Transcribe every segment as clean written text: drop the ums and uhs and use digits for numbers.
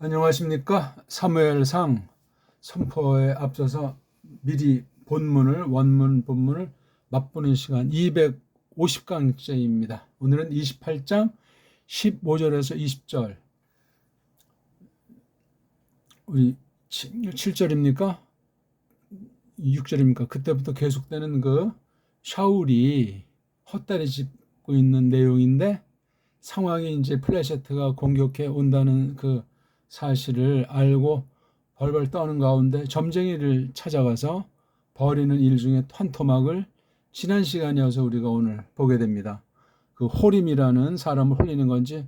안녕하십니까? 사무엘상 선포에 앞서서 미리 원문 본문을 맛보는 시간 250강째입니다. 오늘은 28장 15절에서 20절. 우리 7절입니까? 6절입니까? 그때부터 계속되는 그 샤울이 헛다리 짚고 있는 내용인데, 상황이 이제 플레셋가 공격해 온다는 그 사실을 알고 벌벌 떠는 가운데 점쟁이를 찾아가서 벌이는 일 중에 한 토막을 지난 시간이어서 우리가 오늘 보게 됩니다. 그 호림이라는 사람을 홀리는 건지,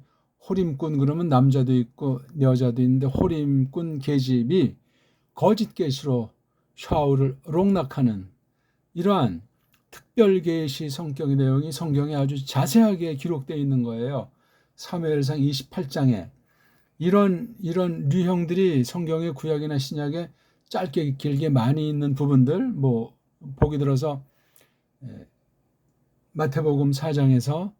호림꾼 그러면 남자도 있고 여자도 있는데, 호림꾼 계집이 거짓 계시로 샤울을 롱락하는 이러한 특별 계시 성격의 내용이 성경에 아주 자세하게 기록되어 있는 거예요. 사무엘상 28장에 이런 유형들이 성경의 구약이나 신약에 짧게 길게 많이 있는 부분들, 뭐 보기 들어서 마태복음 4장에서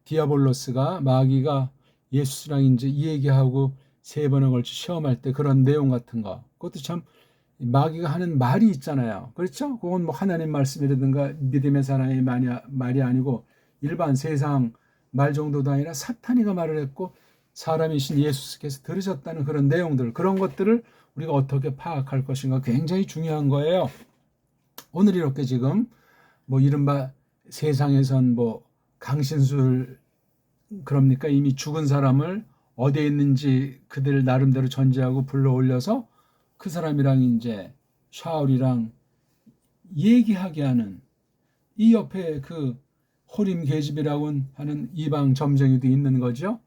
디아볼로스가, 마귀가 예수랑 이제 이 얘기하고 3번에 걸쳐 시험할 때 그런 내용 같은 거, 그것도 참 마귀가 하는 말이 있잖아요. 그렇죠? 그건 뭐 하나님 말씀이라든가 믿음의 사람의 말이 아니고 일반 세상 말 정도도 아니라 사탄이가 말을 했고 사람이신 예수께서 들으셨다는 그런 내용들, 그런 것들을 우리가 어떻게 파악할 것인가 굉장히 중요한 거예요. 오늘 이렇게 지금 뭐 이른바 세상에선 뭐 강신술, 그럽니까? 이미 죽은 사람을 어디에 있는지 그들 나름대로 전제하고 불러 올려서 그 사람이랑 이제 샤울이랑 얘기하게 하는, 이 옆에 그 호림 계집이라고 하는 이방 점쟁이도 있는 거죠.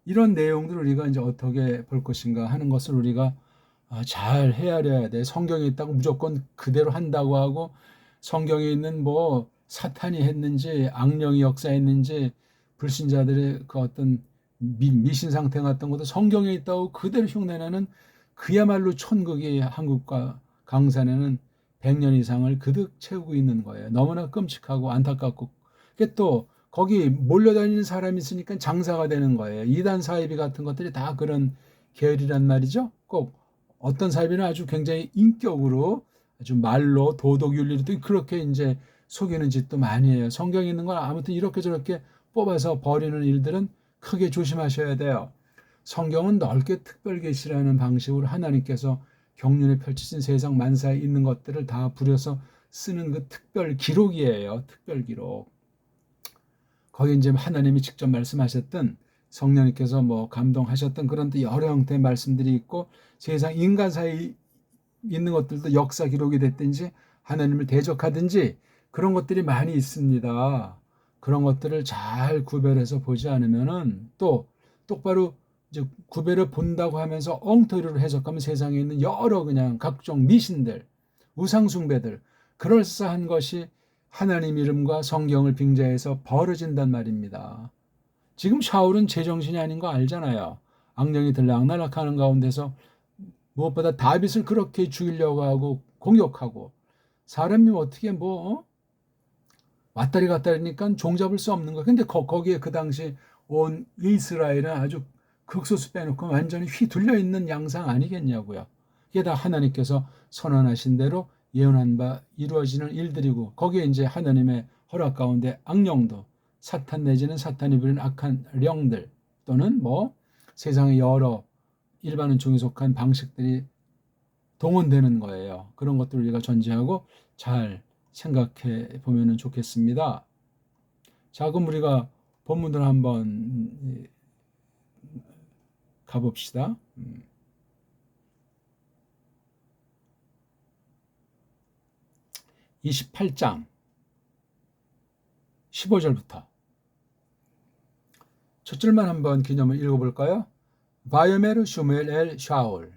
이런 내용들을 우리가 이제 어떻게 볼 것인가 하는 것을 우리가 잘 헤아려야 돼. 성경에 있다고 무조건 그대로 한다고 하고, 성경에 있는 뭐 사탄이 했는지 악령이 역사했는지 불신자들의 그 어떤 미신 상태 같은 것도 성경에 있다고 그대로 흉내내는, 그야말로 천국의 한국과 강산에는 100년 이상을 그득 채우고 있는 거예요. 너무나 끔찍하고 안타깝고, 그게 또 거기 몰려다니는 사람이 있으니까 장사가 되는 거예요. 이단 사이비 같은 것들이 다 그런 계열이란 말이죠. 꼭 어떤 사이비는 아주 굉장히 인격으로, 아주 말로 도덕 윤리로도 그렇게 이제 속이는 짓도 많이 해요. 성경에 있는 건 아무튼 이렇게 저렇게 뽑아서 버리는 일들은 크게 조심하셔야 돼요. 성경은 넓게 특별 계시라는 방식으로 하나님께서 경륜에 펼치신 세상 만사에 있는 것들을 다 부려서 쓰는 그 특별 기록이에요. 특별 기록. 거기 이제 하나님이 직접 말씀하셨던, 성령님께서 뭐 감동하셨던 그런 여러 형태의 말씀들이 있고, 세상 인간 사이에 있는 것들도 역사 기록이 됐든지 하나님을 대적하든지 그런 것들이 많이 있습니다. 그런 것들을 잘 구별해서 보지 않으면은, 또 똑바로 이제 구별을 본다고 하면서 엉터리로 해석하면 세상에 있는 여러 그냥 각종 미신들, 우상숭배들, 그럴싸한 것이 하나님 이름과 성경을 빙자해서 벌어진단 말입니다. 지금 샤울은 제정신이 아닌 거 알잖아요. 악령이 들락날락하는 가운데서 무엇보다 다윗을 그렇게 죽이려고 하고 공격하고, 사람이 어떻게 왔다리 갔다리니까 종잡을 수 없는 거예요. 근데 거기에 그 당시 온 이스라엘은 아주 극소수 빼놓고 완전히 휘둘려 있는 양상 아니겠냐고요. 이게 다 하나님께서 선언하신 대로 예언한 바 이루어지는 일들이고, 거기에 이제 하나님의 허락 가운데 악령도, 사탄 내지는 사탄이 부리는 악한 령들, 또는 뭐 세상의 여러 일반은 종에 속한 방식들이 동원되는 거예요. 그런 것들을 우리가 전제하고 잘 생각해 보면 좋겠습니다. 자, 그럼 우리가 본문들 한번 가봅시다. 28장 15절부터 첫 줄만 한번 기념을 읽어볼까요? 바이오메르 슈멜 엘 샤울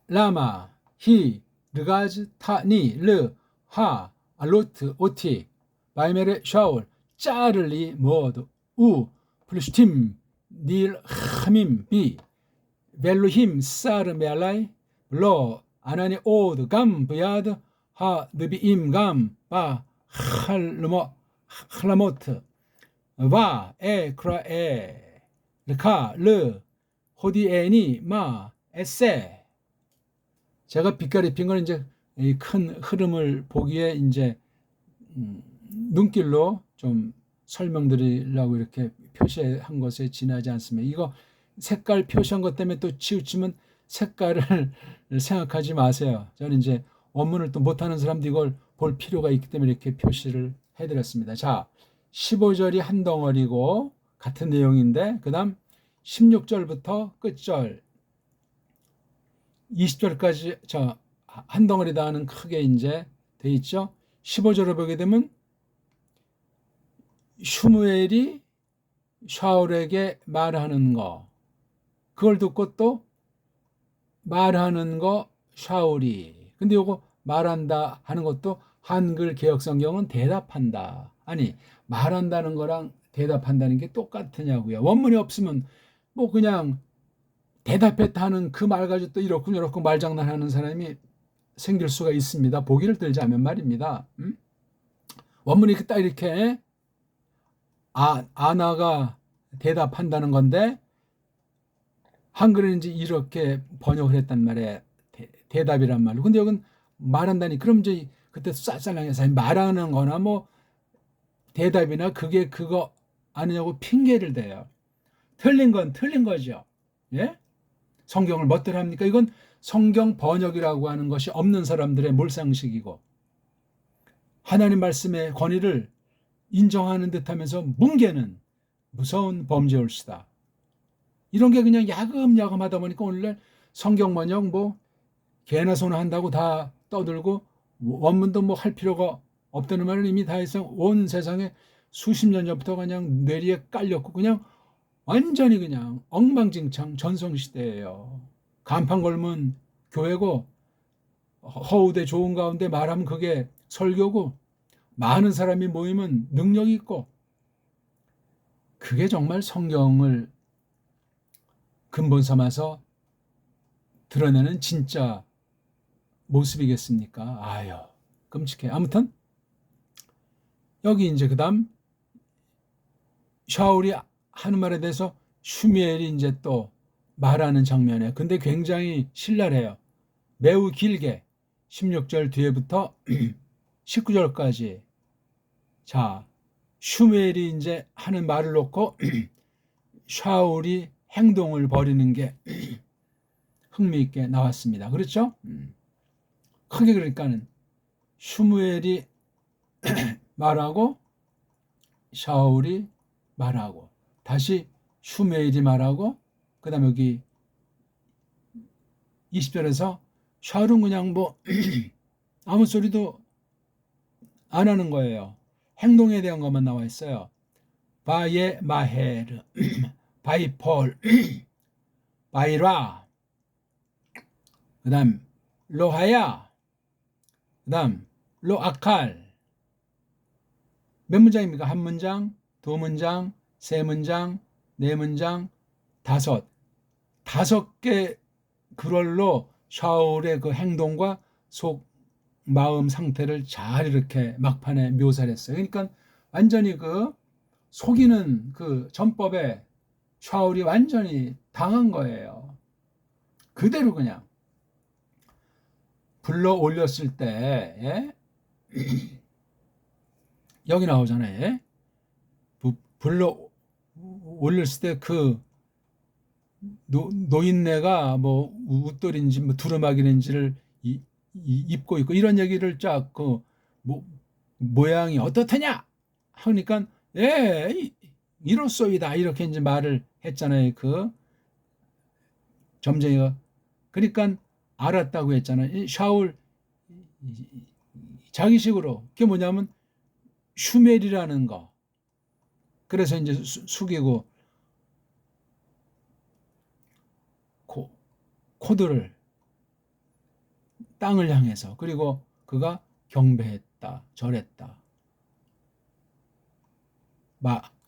라마 히 르가즈 타니 르하 알로트 오티 바이메르 샤울 짜르리 모드 우 플루스팀 닐 하밈 비 벨루힘 사르 메알라이 블로 아나니 오드 감 브야드 하 느비임 감바 할라모트 와 에 크라에 르카 르 호디에니 마 에세. 제가 빛깔이 핀 건 이제 이 큰 흐름을 보기에 이제 눈길로 좀 설명드리려고 이렇게 표시한 것에 지나지 않습니다. 이거 색깔 표시한 것 때문에 또 치우치면 색깔을 생각하지 마세요. 저는 이제 원문을 또 못하는 사람도 이걸 볼 필요가 있기 때문에 이렇게 표시를 해드렸습니다. 자, 15절이 한 덩어리고 같은 내용인데 그 다음 16절부터 끝절 20절까지 한 덩어리다 하는 크게 이제 돼 있죠. 15절을 보게 되면 슈무엘이 샤울에게 말하는 거, 그걸 듣고 또 말하는 거 샤울이. 근데 요거 말한다 하는 것도 한글 개역 성경은 대답한다. 아니, 말한다는 거랑 대답한다는 게 똑같으냐고요. 원문이 없으면 뭐 그냥 대답했다 하는 그 말 가지고 또 이렇고 저렇고 말장난하는 사람이 생길 수가 있습니다. 보기를 들자면 말입니다. 원문이 딱 이렇게 아나가 대답한다는 건데 한글은 이제 이렇게 번역을 했단 말이에요. 대답이란 말로. 근데 여긴 말한다니 그럼 이제 그때 쌀쌀랑해서 말하는 거나 뭐 대답이나 그게 그거 아니냐고 핑계를 대요. 틀린 건 틀린 거죠. 예? 성경을 멋대로 합니까? 이건 성경 번역이라고 하는 것이 없는 사람들의 몰상식이고 하나님 말씀의 권위를 인정하는 듯하면서 뭉개는 무서운 범죄일수다. 이런 게 그냥 야금야금 하다 보니까 오늘날 성경 번역 뭐 개나 소나 한다고 다 떠들고 원문도 뭐 할 필요가 없다는 말을 이미 다 해서 온 세상에 수십 년 전부터 그냥 뇌리에 깔렸고 그냥 완전히 그냥 엉망진창 전성시대예요. 간판 걸면 교회고 허우대 좋은 가운데 말하면 그게 설교고 많은 사람이 모이면 능력이 있고 그게 정말 성경을 근본 삼아서 드러내는 진짜 모습이겠습니까? 아유, 끔찍해. 아무튼 여기 이제 그다음 샤울이 하는 말에 대해서 슈미엘이 이제 또 말하는 장면에 근데 굉장히 신랄해요. 매우 길게 16절 뒤에부터 19절까지 자 슈미엘이 이제 하는 말을 놓고 샤울이 행동을 벌이는 게 흥미있게 나왔습니다. 그렇죠? 크게 그러니까는 슈무엘이 말하고 샤울이 말하고 다시 슈무엘이 말하고 그 다음에 여기 20절에서 샤울은 그냥 뭐 아무 소리도 안 하는 거예요. 행동에 대한 것만 나와 있어요. 바예 마헤르 바이폴 바이라 그 다음 로하야 그 다음 로아칼 몇 문장입니까? 한 문장, 두 문장, 세 문장, 네 문장, 다섯 개 글월로 샤울의 그 행동과 속 마음 상태를 잘 이렇게 막판에 묘사를 했어요. 그러니까 완전히 그 속이는 그 전법에 샤울이 완전히 당한 거예요. 그대로 그냥 불러 올렸을 때 예? 여기 나오잖아요. 예? 불러 올렸을 때 그 노인네가 뭐 웃돌인지 뭐 두루마기인지를 입고 있고 이런 얘기를 쫙 그 모양이 어떻느냐 하니까 예 이로소이다 이렇게 이제 말을 했잖아요. 그 점쟁이가 그러니까 알았다고 했잖아요. 샤울 자기식으로 그게 뭐냐면 슈멜이라는 거. 그래서 이제 숙이고 코드를 땅을 향해서 그리고 그가 경배했다, 절했다.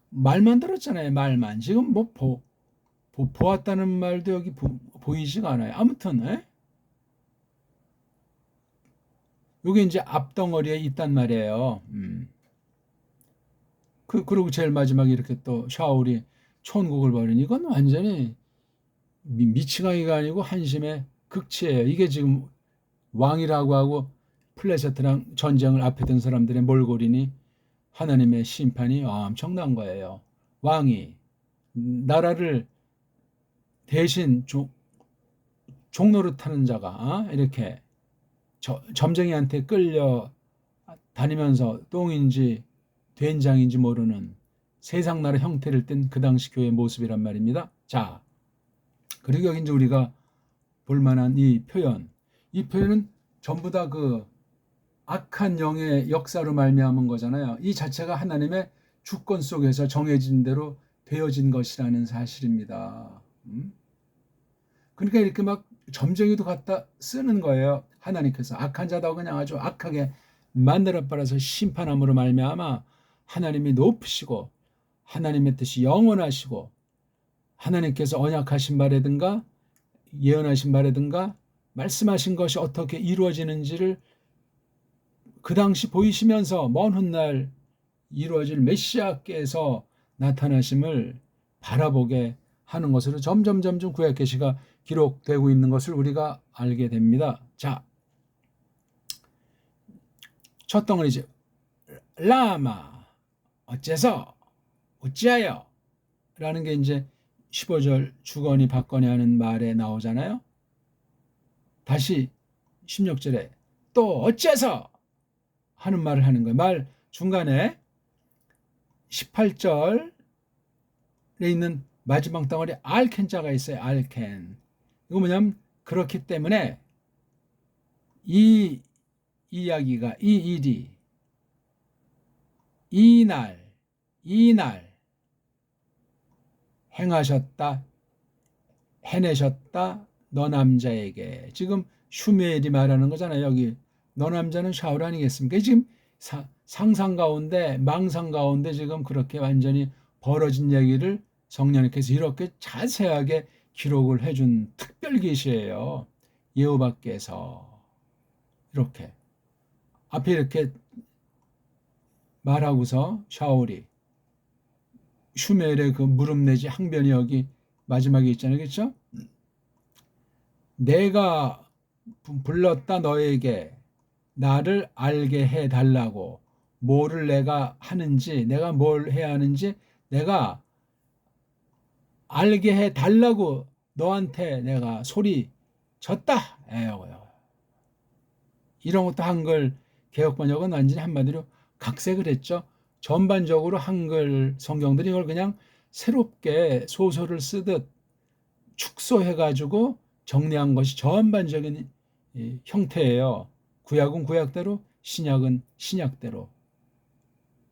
말만 들었잖아요. 말만. 지금 뭐 보았다는 말도 여기 보이지가 않아요. 아무튼 에? 이게 이제 앞덩어리에 있단 말이에요. 그리고 제일 마지막에 이렇게 또 샤울이 천국을 벌이니 이건 완전히 미치광이가 아니고 한심의 극치예요. 이게 지금 왕이라고 하고 플레셋이랑 전쟁을 앞에 둔 사람들의 몰골이니 하나님의 심판이 엄청난 거예요. 왕이 나라를 대신 종로를 타는 자가 이렇게 점쟁이한테 끌려 다니면서 똥인지 된장인지 모르는 세상 나라 형태를 띤 그 당시 교회 모습이란 말입니다. 자, 그리고 여기 이제 우리가 볼만한 이 표현은 전부 다 그 악한 영의 역사로 말미암은 거잖아요. 이 자체가 하나님의 주권 속에서 정해진 대로 되어진 것이라는 사실입니다. 그러니까 이렇게 막 점쟁이도 갖다 쓰는 거예요. 하나님께서 악한 자다고 그냥 아주 악하게 만들어 빨아서 심판함으로 말미암아 하나님이 높으시고 하나님의 뜻이 영원하시고 하나님께서 언약하신 바라든가 예언하신 바라든가 말씀하신 것이 어떻게 이루어지는지를 그 당시 보이시면서 먼 훗날 이루어질 메시아께서 나타나심을 바라보게 하는 것으로 점점 구약 계시가 기록되고 있는 것을 우리가 알게 됩니다. 자, 첫 덩어리죠. 라마 어째서 어찌하여 라는 게 이제 15절 주거니 받거니 하는 말에 나오잖아요. 다시 16절에 또 어째서 하는 말을 하는 거예요. 말 중간에 18절에 있는 마지막 덩어리 알켄자가 있어요. 알켄. 이거 뭐냐면 그렇기 때문에 이 이야기가 이 일이 이 날 행하셨다 해내셨다 너 남자에게. 지금 슈메엘이 말하는 거잖아요. 여기 너 남자는 샤울 아니겠습니까? 지금 상상 가운데 망상 가운데 지금 그렇게 완전히 벌어진 얘기를 성령님께서 이렇게 자세하게 기록을 해준 특별 계시예요. 여호와께서 이렇게 앞에 이렇게 말하고서 샤울이 슈멜의 그 무릎 내지 항변이 여기 마지막에 있잖아요. 그렇죠? 내가 불렀다 너에게 나를 알게 해달라고 뭐를 내가 하는지 내가 뭘 해야 하는지 내가 알게 해달라고 너한테 내가 소리 졌다. 이런 것도 한글 개혁번역은 완전히 한마디로 각색을 했죠. 전반적으로 한글 성경들이 이걸 그냥 새롭게 소설을 쓰듯 축소해가지고 정리한 것이 전반적인 형태예요. 구약은 구약대로, 신약은 신약대로.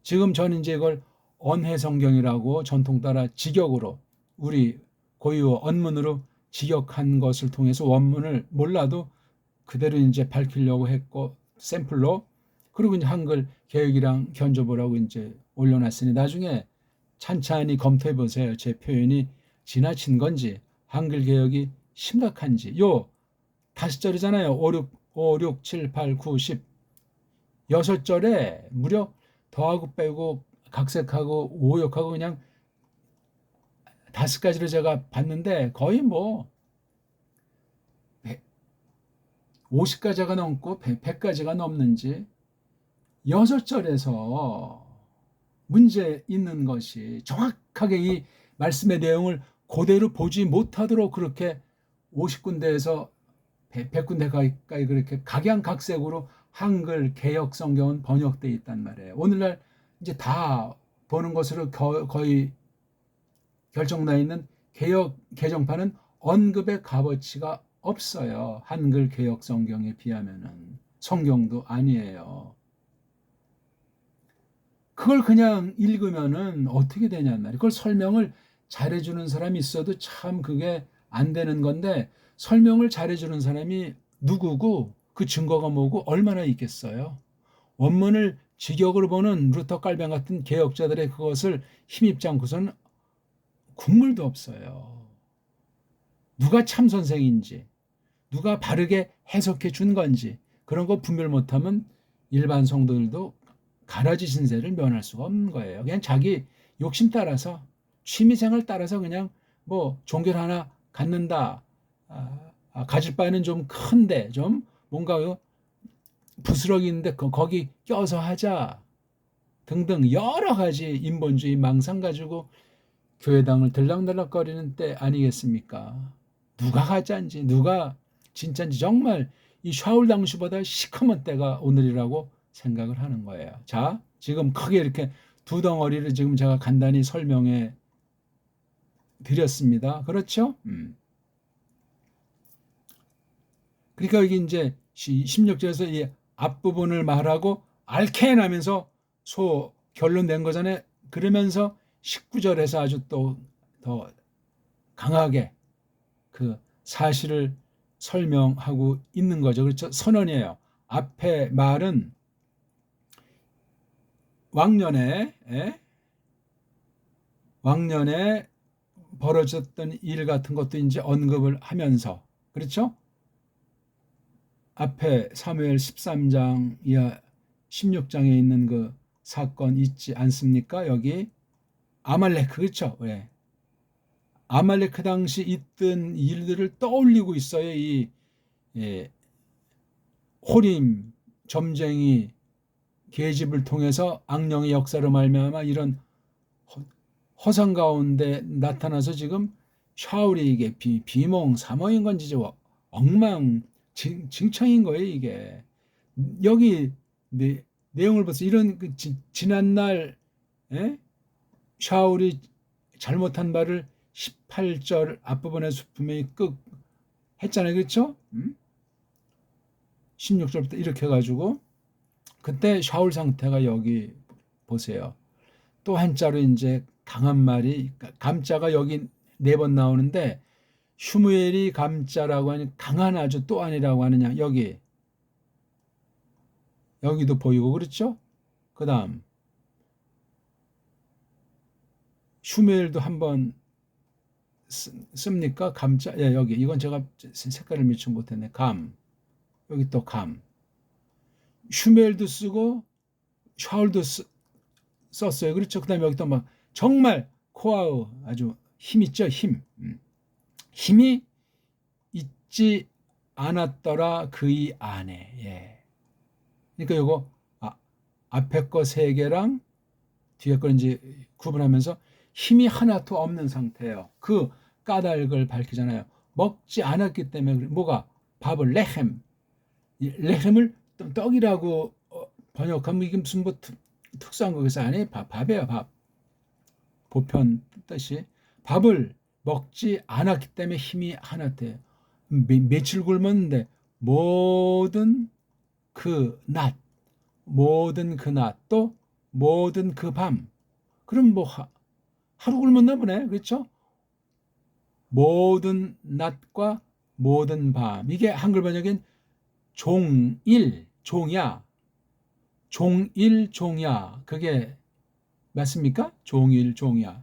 지금 저는 이제 이걸 언해성경이라고 전통 따라 직역으로 우리 고유 언문으로 직역한 것을 통해서 원문을 몰라도 그대로 이제 밝히려고 했고 샘플로 그리고 이제 한글 개혁이랑 견줘보라고 이제 올려놨으니 나중에 찬찬히 검토해 보세요. 제 표현이 지나친 건지 한글 개혁이 심각한지. 요 5절이잖아요. 5, 6, 7, 8, 9, 10 6절에 무려 더하고 빼고 각색하고 오역하고 그냥 5가지로 제가 봤는데 거의 뭐 50가지가 넘고 100가지가 넘는지 6절에서 문제 있는 것이 정확하게 이 말씀의 내용을 그대로 보지 못하도록 그렇게 50군데에서 100군데 가까이 그렇게 각양각색으로 한글 개역 성경은 번역되어 있단 말이에요. 오늘날 이제 다 보는 것으로 거의 결정나 있는 개역 개정판은 언급의 값어치가 없어요. 한글 개역 성경에 비하면은 성경도 아니에요. 그걸 그냥 읽으면은 어떻게 되냔 말이에요. 그걸 설명을 잘해주는 사람이 있어도 참 그게 안 되는 건데 설명을 잘해주는 사람이 누구고 그 증거가 뭐고 얼마나 있겠어요. 원문을 직역으로 보는 루터 깔뱅 같은 개혁자들의 그것을 힘입지 않고서는 국물도 없어요. 누가 참 선생인지 누가 바르게 해석해 준 건지 그런 거 분별 못하면 일반 성도들도 가라지 신세를 면할 수가 없는 거예요. 그냥 자기 욕심 따라서 취미생활 따라서 그냥 뭐 종교를 하나 갖는다. 가질 바에는 좀 큰데 좀 뭔가 부스러기 있는데 거기 껴서 하자 등등 여러 가지 인본주의 망상 가지고 교회당을 들락날락거리는 때 아니겠습니까? 누가 가짜인지 누가 진짜인지 정말 이 샤울 당시보다 시커먼 때가 오늘이라고 생각을 하는 거예요. 자, 지금 크게 이렇게 두 덩어리를 지금 제가 간단히 설명해 드렸습니다. 그렇죠? 그러니까 여기 이제 16절에서 이 앞부분을 말하고 알켄 하면서 결론 낸 거잖아요. 그러면서 19절에서 아주 또 더 강하게 그 사실을 설명하고 있는 거죠. 그렇죠? 선언이에요. 앞에 말은 왕년에 벌어졌던 일 같은 것도 이제 언급을 하면서 그렇죠? 앞에 사무엘 13장 이하 16장에 있는 그 사건 있지 않습니까? 여기 아말렉 그렇죠? 왜? 아말렉 당시 있던 일들을 떠올리고 있어요. 이 호림 점쟁이 계집을 통해서 악령의 역사로 말미암아 이런 허상 가운데 나타나서 지금 샤울이 이게 비몽 사몽인 건지 엉망진창인 거예요. 이게 여기 내용을 보세요. 이런 지난날 샤울이 잘못한 바를 18절 앞부분에서 분명히 했잖아요. 그렇죠? 16절부터 이렇게 해가지고 그때 샤울 상태가 여기 보세요. 또 한자로 이제 강한 말이 감자가 여기 4번 나오는데 슈무엘이 감자라고 하니 강한 아주 또 아니라고 하느냐 여기도 보이고 그렇죠? 그 다음 슈무엘도 한번 씁니까? 감자 여기 이건 제가 색깔을 미처 못했네. 여기 또 슈무엘도 쓰고 샤울도 썼어요. 그렇죠? 그 다음에 여기 또 막 정말 코아우 아주 힘 있죠? 힘이 있지 않았더라 그의 안에. 예. 그러니까 요거 앞에 거 3개랑 뒤에 거 이제 구분하면서 힘이 하나도 없는 상태예요. 그 까닭을 밝히잖아요. 먹지 않았기 때문에 뭐가 밥을 레헴을 떡이라고 번역하면 이게 무슨 뭐 특수한 거겠어? 아니 밥이에요. 밥. 보편 뜻이 밥을 먹지 않았기 때문에 힘이 하나돼요. 며칠 굶었는데 모든 그 낮 또 모든 그 밤. 그럼 뭐 하루 굶었나 보네. 그렇죠? 모든 낮과 모든 밤. 이게 한글 번역엔 종야. 그게 맞습니까? 종야.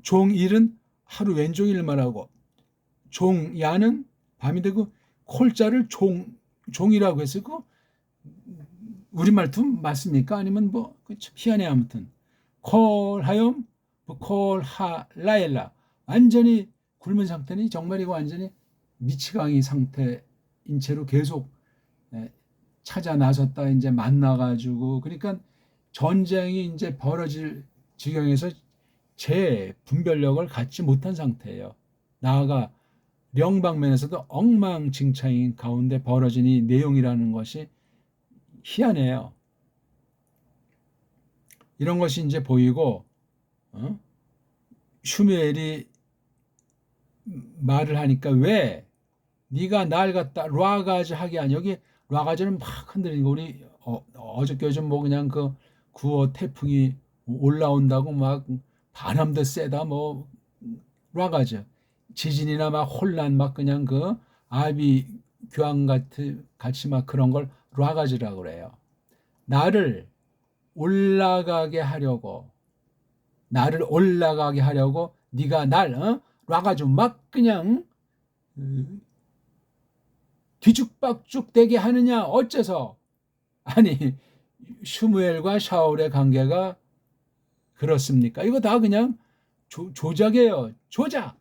종일은 하루 왼종일 말하고 종야는 밤이 되고 콜자를 종이라고 해서 그 우리말도 맞습니까? 아니면 뭐 희한해. 아무튼 콜하염 콜하라엘라 완전히 굶은 상태니 정말 이거 완전히 미치광이 상태인 채로 계속 찾아 나섰다 이제 만나가지고 그러니까 전쟁이 이제 벌어질 지경에서 제 분별력을 갖지 못한 상태예요. 나아가 령방면에서도 엉망진창인 가운데 벌어진 이 내용이라는 것이 희한해요. 이런 것이 이제 보이고 슈무엘이 말을 하니까 왜 네가 날 갖다 라가즈 하게 하냐. 여기 라가즈는 막 흔들리는 거 우리 어저께 요즘 뭐 그냥 그 9호 태풍이 올라온다고 막 바람도 세다 뭐 라가즈 지진이나 막 혼란 막 그냥 그 아비 교황 같이 막 그런 걸 라가즈라고 그래요. 나를 올라가게 하려고 네가 날 놔가지고 막 그냥 뒤죽박죽 되게 하느냐 어째서. 아니 슈무엘과 샤울의 관계가 그렇습니까? 이거 다 그냥 조작이에요. 조작.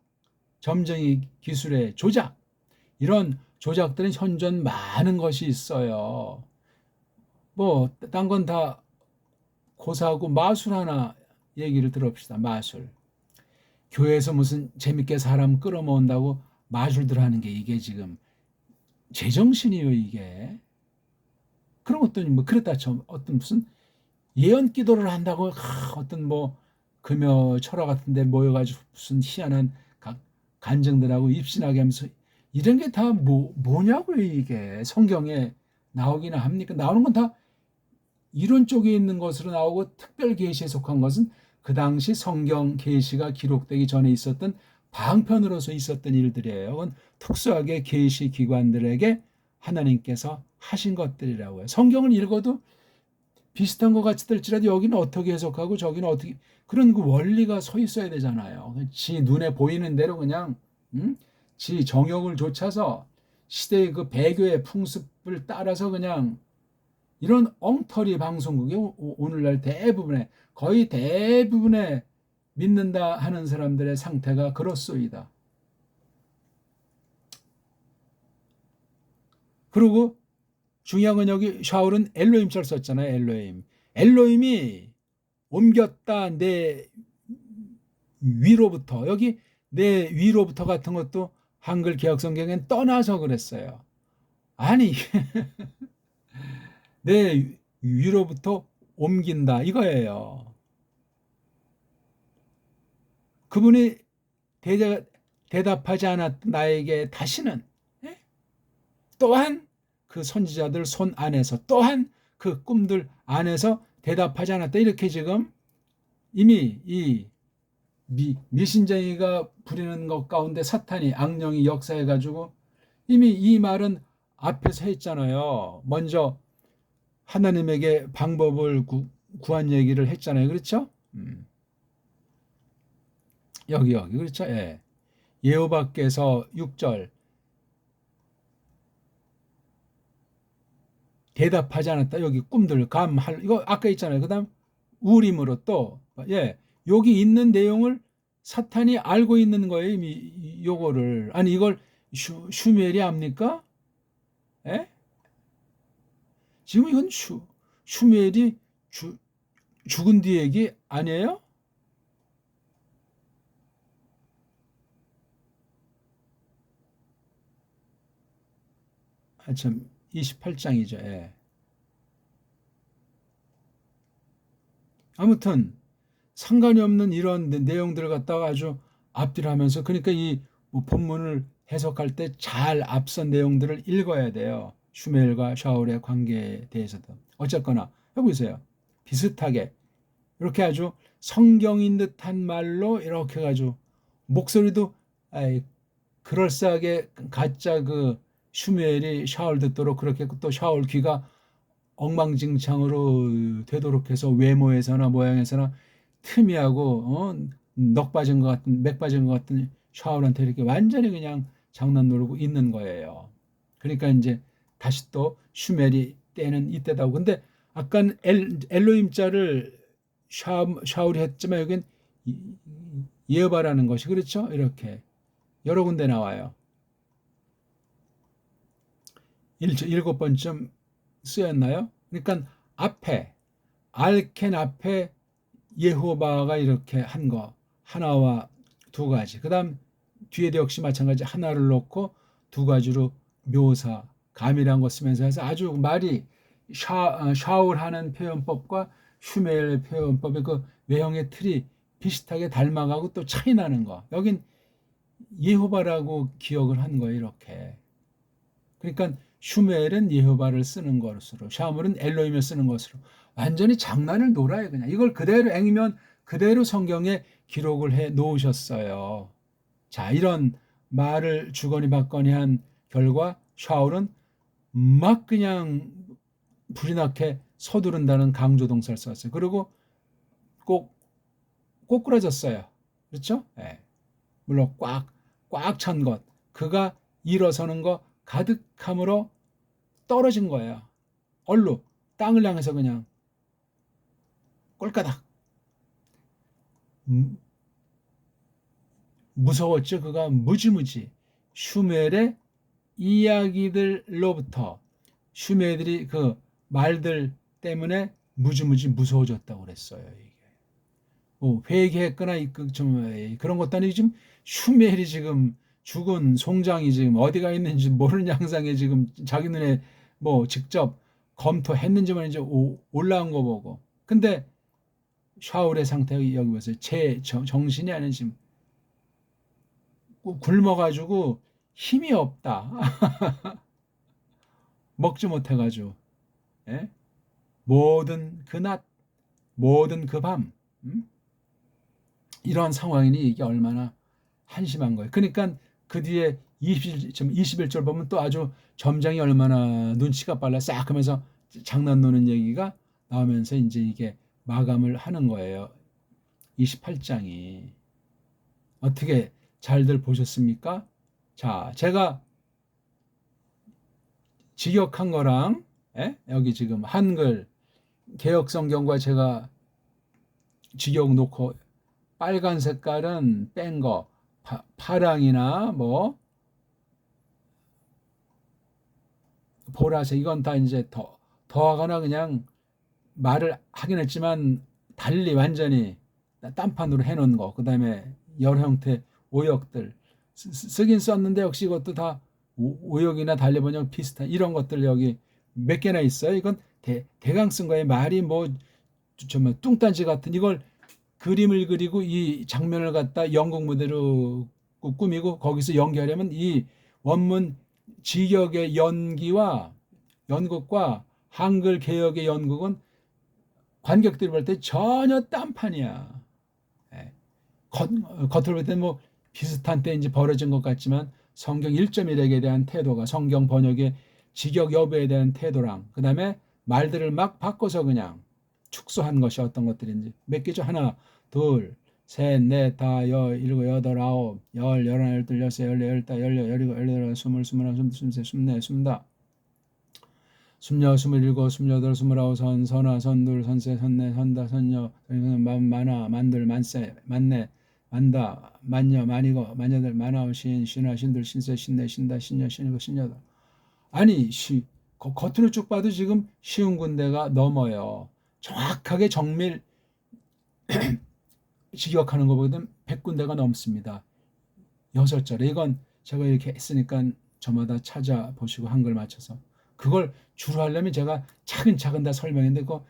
점쟁이 기술의 조작. 이런 조작들은 현존 많은 것이 있어요. 뭐 딴 건 다 고사하고 마술 하나 얘기를 들어봅시다. 마술. 교회에서 무슨 재밌게 사람 끌어모은다고 마술들 하는 게 이게 지금 제정신이에요, 이게. 그런 것도 뭐 그렇다 쳐. 어떤 무슨 예언 기도를 한다고 어떤 뭐 금요 철화 같은 데 모여가지고 무슨 희한한 간증들하고 입신하게 하면서 이런 게 다 뭐냐고요, 이게. 성경에 나오기나 합니까? 나오는 건 다 이론 쪽에 있는 것으로 나오고 특별 계시에 속한 것은 그 당시 성경 계시가 기록되기 전에 있었던 방편으로서 있었던 일들이에요. 그건 특수하게 계시 기관들에게 하나님께서 하신 것들이라고요. 성경을 읽어도 비슷한 것 같이 들지라도 여기는 어떻게 해석하고 저기는 어떻게, 그런 그 원리가 서 있어야 되잖아요. 지 눈에 보이는 대로 그냥 지 정욕을 좇아서 시대의 그 배교의 풍습을 따라서 그냥 이런 엉터리 방송국이 오늘날 대부분의, 거의 대부분의 믿는다 하는 사람들의 상태가 그렇소이다. 그리고 중요한 건 여기 샤울은 엘로힘자를 썼잖아요. 엘로힘. 엘로힘이 옮겼다 내 위로부터, 여기 내 위로부터 같은 것도 한글 개혁성경엔 떠나서 그랬어요. 아니 내 위로부터 옮긴다 이거예요. 그분이 대답하지 않았던 나에게 다시는, 또한 그 선지자들 손 안에서, 또한 그 꿈들 안에서 대답하지 않았다. 이렇게 지금 이미 이 미신쟁이가 부리는 것 가운데 사탄이, 악령이 역사해가지고 이미 이 말은 앞에서 했잖아요. 먼저 하나님에게 방법을 구한 얘기를 했잖아요. 그렇죠? 여기 그렇죠? 예. 여호와께서 6절 대답하지 않았다. 여기 꿈들 감할 이거 아까 있잖아요. 그다음 우림으로 또, 예, 여기 있는 내용을 사탄이 알고 있는 거예요. 이미 요거를. 아니 이걸 슈멜이 압니까? 예? 지금 이건 슈멜이 죽은 뒤 얘기 아니에요? 아, 참 28장이죠. 예. 아무튼 상관이 없는 이런 내용들을 갖다가 아주 앞뒤하면서, 그러니까 이뭐 본문을 해석할 때 잘 앞선 내용들을 읽어야 돼요. 슈멜과 샤울의 관계에 대해서도. 어쨌거나 여기 보세요. 비슷하게 이렇게 아주 성경인 듯한 말로 이렇게 가지고 목소리도 그럴싸하게 가짜 그 슈멜이 샤울 듣도록 그렇게, 또 샤울 귀가 엉망진창으로 되도록 해서 외모에서나 모양에서나 틈이하고 넋 빠진 것 같은, 맥 빠진 것 같은 샤울한테 이렇게 완전히 그냥 장난 놀고 있는 거예요. 그러니까 이제 다시 또 슈멜이 때는 이때다고. 근데 아까 엘로힘자를 샤울이 했지만 여긴 예바라는 것이, 그렇죠? 이렇게 여러 군데 나와요. 일곱 번쯤 쓰였나요? 그러니까 앞에 알켄 앞에 예호바가 이렇게 한 거 하나와 두 가지, 그 다음 뒤에도 역시 마찬가지 하나를 놓고 두 가지로 묘사 감이란 거 쓰면서 해서 아주 말이 샤울하는 표현법과 슈멜의 표현법의 그 외형의 틀이 비슷하게 닮아가고 또 차이 나는 거, 여긴 예호바라고 기억을 한 거예요. 이렇게. 그러니까 슈멜은 예호바를 쓰는 것으로, 샤물은 엘로힘을 쓰는 것으로 완전히 장난을 놀아요. 그냥 이걸 그대로 앵이면 그대로 성경에 기록을 해 놓으셨어요. 자, 이런 말을 주거니 받거니 한 결과 샤울은 막 그냥 불이 나게 서두른다는 강조 동사를 썼어요. 그리고 꼭 꼬꾸라졌어요. 그렇죠? 네. 물론 꽉 찬 것, 그가 일어서는 것 가득함으로 떨어진 거예요. 얼룩 땅을 향해서 그냥 꼴까닥. 무서웠죠. 그가 무지무지 슈멜의 이야기들로부터 슈멜들이 그 말들 때문에 무지무지 무서워졌다고 그랬어요. 이게 뭐 회개했거나 좀 그런 것도 아니고 지금 슈멜이 지금 죽은 송장이 지금 어디가 있는지 모르는 양상에 지금 자기 눈에 뭐 직접 검토했는지만 이제 올라온 거 보고. 근데 샤울의 상태가 여기 보세요. 제 정신이 아닌 지금 굶어가지고 힘이 없다. 먹지 못해가지고. 예? 모든 그 낮, 모든 그 밤. 이러한 상황이니 이게 얼마나 한심한 거예요. 그러니까 그 뒤에 21절 보면 또 아주 점장이 얼마나 눈치가 빨라 싹 하면서 장난 노는 얘기가 나오면서 이제 이게 마감을 하는 거예요. 28장이. 어떻게 잘들 보셨습니까? 자, 제가 직역한 거랑 여기 지금 한글 개역 성경과 제가 직역 놓고 빨간 색깔은 뺀 거, 파랑이나 뭐 보라색 이건 다 이제 더하거나 그냥 말을 하긴 했지만 달리 완전히 딴판으로 해놓은 거. 그다음에 여러 형태 오역들 쓰긴 썼는데 역시 이것도 다 오역이나 달리 번역 비슷한 이런 것들 여기 몇 개나 있어요. 이건 대강 쓴 거예요. 말이 뭐 정말 뚱딴지 같은 이걸 그림을 그리고 이 장면을 갖다 연극 무대로 꾸미고 거기서 연기하려면 이 원문 직역의 연기와 연극과 한글 개역의 연극은 관객들이 볼 때 전혀 딴판이야. 겉으로 볼 때는 뭐 비슷한 때 이제 벌어진 것 같지만 성경 1.1액에 대한 태도가 성경 번역의 직역 여부에 대한 태도랑 그 다음에 말들을 막 바꿔서 그냥 축소한 것이 어떤 것들인지 몇 개죠? 하나, 둘, 셋, 넷, 다, 일곱, 여덟, 아홉, 열, 열하나, 열둘, 열세, 열네, 열다, 열여, 열일곱, 열여덟, 스물, 스물하나, 스물세, 스물네, 스물다, 스물여, 스물일곱, 스물여덟, 스물아홉, 선하, 선둘, 선세, 선네, 선다, 선여, 만하, 만둘, 만세, 만네, 만다, 만여, 만이고, 만여덟, 만아홉, 신하, 신둘, 신세, 신네, 신다, 신여, 신일곱, 신여덟. 아니, 겉으로 쭉 봐도 지금 쉬운 군데가 넘어요. 정확하게 정밀 직역하는 것보다는 100군데가 넘습니다. 6절에 이건 제가 이렇게 했으니까 저마다 찾아보시고 한글 맞춰서 그걸 주로 하려면 제가 차근차근 다 설명했는데 그거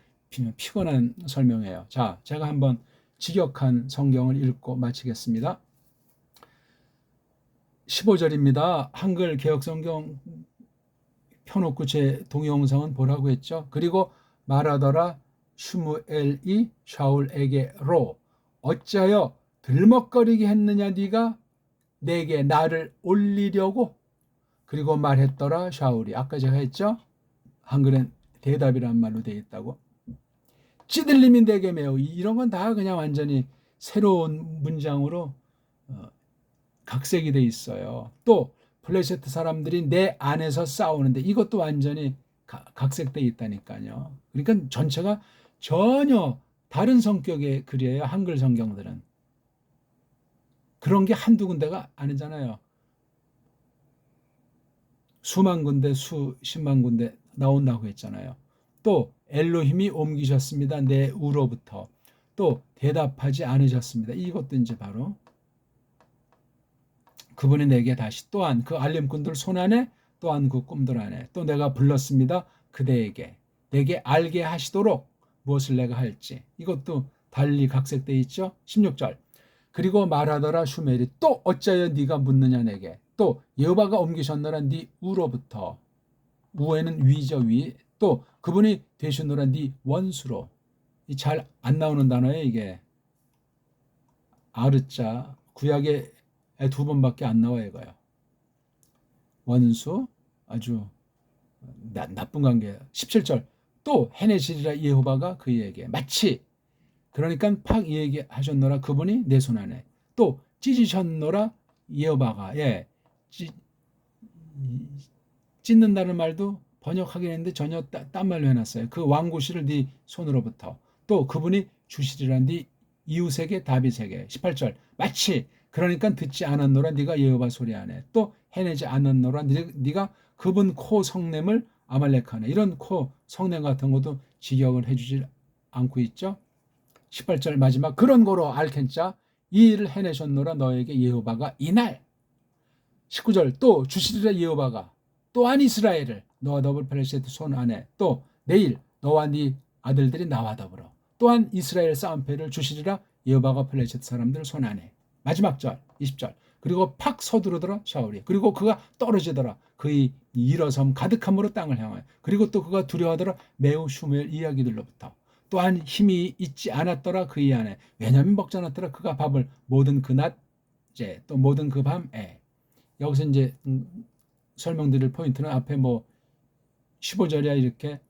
피곤한 설명이에요. 자, 제가 한번 직역한 성경을 읽고 마치겠습니다. 15절입니다. 한글 개역 성경 펴놓고 제 동영상은 보라고 했죠. 그리고 말하더라 슈무엘이 샤울에게로 어찌하여 들먹거리게 했느냐 네가 내게 나를 올리려고. 그리고 말했더라 샤울이. 아까 제가 했죠. 한글엔 대답이란 말로 되어 있다고. 찌들림이 내게 매우. 이런 건 다 그냥 완전히 새로운 문장으로 각색이 돼 있어요. 또 블레셋 사람들이 내 안에서 싸우는데 이것도 완전히 각색돼 있다니까요. 그러니까 전체가 전혀 다른 성격의 글이에요. 한글 성경들은. 그런 게 한두 군데가 아니잖아요. 수만 군데, 수십만 군데 나온다고 했잖아요. 또 엘로힘이 옮기셨습니다. 내 우로부터. 또 대답하지 않으셨습니다. 이것도 이제 바로 그분이 내게 다시 또한 그 알림꾼들 손안에 또한 그 꿈들 안에 또 내가 불렀습니다. 그대에게 내게 알게 하시도록 무엇을 내가 할지. 이것도 달리 각색되어 있죠. 16절. 그리고 말하더라 슈멜이 또 어찌하여 네가 묻느냐 내게. 또 여호와가 옮기셨노라 네 우로부터. 우에는 위죠 위. 또 그분이 되시노라 네 원수로. 잘 안 나오는 단어예요 이게. 아르자 구약에 두 번밖에 안 나와요 이거요. 원수 아주 나쁜 관계예요. 17절 또 해내시리라 여호와가 그에게 마치 그러니까 팍 얘기하셨노라 그분이 내 손 안에 또 찢으셨노라 여호와가 찢는다는 말도 번역하긴 했는데 전혀 딴 말로 해놨어요. 그 왕구실을 네 손으로부터 또 그분이 주시리라 네 이웃에게 다윗에게 18절 마치 그러니까 듣지 않았노라 네가 여호와 소리 하네. 또 해내지 않았노라 네가 그분 코 성냄을 아말렉하네. 이런 코 성냄 같은 것도 직역을 해주지 않고 있죠. 18절 마지막 그런 거로 알켄자 이 일을 해내셨노라 너에게 여호와가 이날. 19절 또 주시리라 여호와가 또한 이스라엘을 너와 더불 블레셋 손 안에 또 내일 너와 네 아들들이 나와 더불어 또한 이스라엘 싸움패를 주시리라 여호와가 블레셋 사람들 손 안에. 마지막 절 20절 그리고 팍 서두르더라 샤울이. 그리고 그가 떨어지더라 그의 일어섬 가득함으로 땅을 향하여. 그리고 또 그가 두려워하더라 매우 슈멜 이야기들로부터. 또한 힘이 있지 않았더라 그의 안에. 왜냐하면 먹지 않았더라 그가 밥을 모든 그 낮에 또 모든 그 밤에. 여기서 이제 설명드릴 포인트는 앞에 뭐 15절이야 이렇게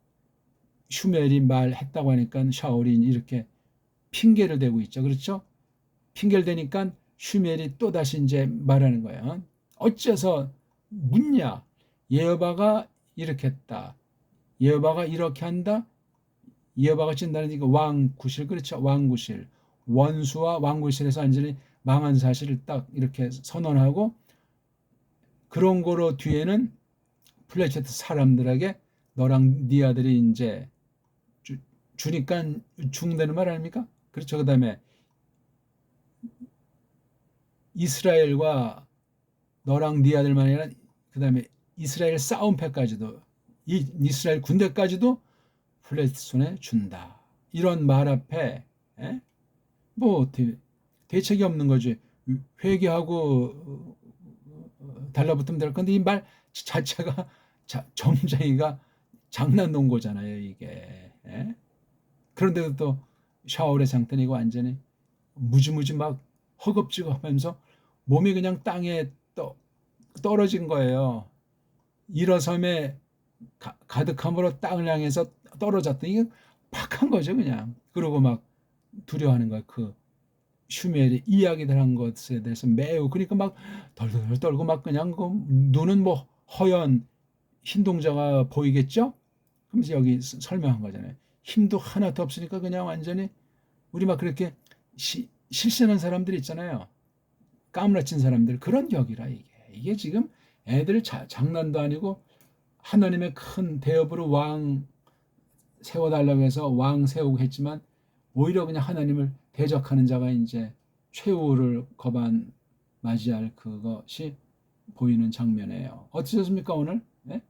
슈멜이 말했다고 하니까 샤울이 이렇게 핑계를 대고 있죠. 그렇죠? 핑계를 대니까 슈멜이 또 다시 이제 말하는 거예요. 어째서 묻냐? 여호와가 이렇게 했다. 여호와가 이렇게 한다. 여호와가 찐다는 왕 구실. 그렇죠? 왕 구실. 원수와 왕 구실에서 완전히 망한 사실을 딱 이렇게 선언하고 그런 거로 뒤에는 플레셋 사람들에게 너랑 네 아들이 이제 주니까 죽는다는 말 아닙니까? 그렇죠. 그 다음에 이스라엘과 너랑 네 아들만이 아니라 그 다음에 이스라엘 싸움패까지도 이스라엘 군대까지도 플레셋 손에 준다. 이런 말 앞에 뭐 대책이 없는 거지. 회개하고 달라붙으면 될 건데 이 말 자체가 점쟁이가 장난 놓은 거잖아요 이게. 그런데도 또 샤울의 상태는 이거 완전히 무지무지 막 허겁지겁하면서 몸이 그냥 땅에 떨어진 거예요. 일어섬에 가득함으로 땅을 향해서 떨어졌더니 이게 팍한 거죠 그냥. 그러고 막 두려워하는 거예요. 그 슈멜이 이야기들 한 것에 대해서 매우 그러니까 막 덜덜 떨고 막 그냥 그 눈은 뭐 허연 흰 동자가 보이겠죠? 그러면서 여기 설명한 거잖아요. 힘도 하나도 없으니까 그냥 완전히 우리 막 그렇게 실신한 사람들 있잖아요. 까무라친 사람들 그런 격이라 이게 지금 애들 장난도 아니고 하나님의 큰 대업으로 왕 세워달라고 해서 왕 세우고 했지만 오히려 그냥 하나님을 대적하는 자가 이제 최후를 거반 맞이할 그것이 보이는 장면이에요. 어떠셨습니까 오늘? 네?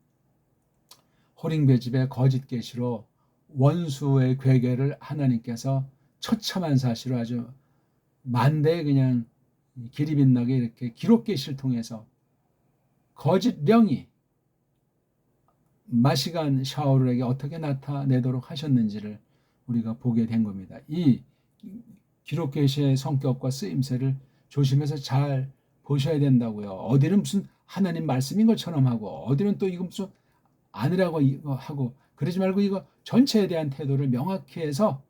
호링배집의 거짓 계시로 원수의 괴계를 하나님께서 처참한 사실로 아주 만대에 그냥 길이 빛나게 이렇게 기록 계시를 통해서 거짓 령이 마시간 샤울에게 어떻게 나타내도록 하셨는지를 우리가 보게 된 겁니다. 이 기록 계시의 성격과 쓰임새를 조심해서 잘 보셔야 된다고요. 어디는 무슨 하나님 말씀인 것처럼 하고 어디는 또 이거 무슨 아니라고 하고 그러지 말고 이거 전체에 대한 태도를 명확히 해서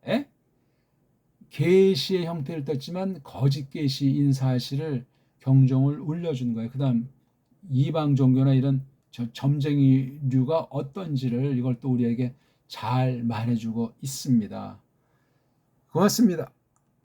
계시의 형태를 떴지만 거짓 계시인 사실을 경종을 울려준 거예요. 그 다음 이방 종교나 이런 점쟁이류가 어떤지를 이걸 또 우리에게 잘 말해주고 있습니다. 고맙습니다.